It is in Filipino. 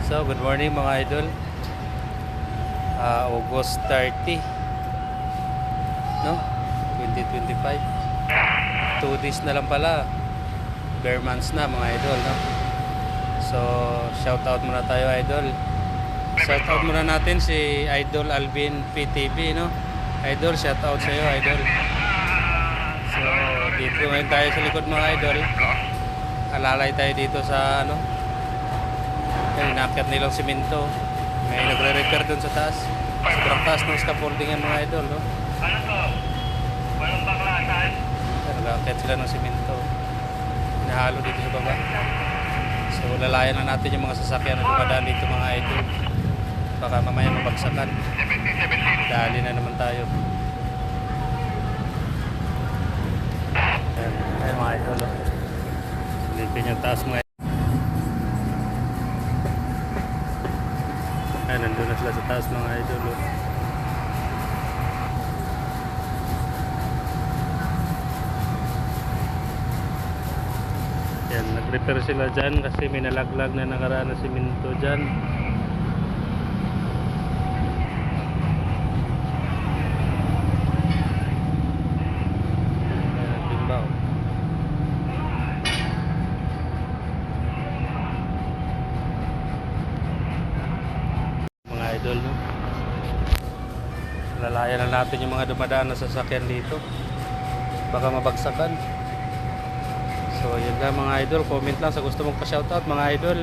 So, good morning mga idol. August 30, no? 2025. 2 days na lang pala. Bare months na mga idol, no? So, shout out muna tayo idol. Shout out muna natin si Idol Alvin PTV, no? Idol, shout out sa iyo, idol. So, dito ngayon tayo sa likod mga idol. Alalay tayo dito sa ano? Inakyat nilang simento. May nagre-repair dun sa taas. Sobrang taas ng scaffolding yan mga idol, no? Ano to? Walang baklasan? Nag-akyat sila ng simento. Hinahalo dito sa baba. So lalayan na natin yung mga sasakyan na dumadaan dito mga idol. Baka mamaya mabagsakan. Dali na naman tayo. Ayan mga idol, no? Silipin yung taas mga idol. Ayan, nandun na sila sa taas mga idol, no? Yan, nag-repair sila dyan kasi may nalaglag na nakaraan na simento dyan. Ayan, timbaw. Mga idol, no? Lalayan na natin yung mga dumadaan na sasakyan dito. Baka mabagsakan. So yun lang mga idol, comment lang sa gusto mong pa-shoutout mga idol.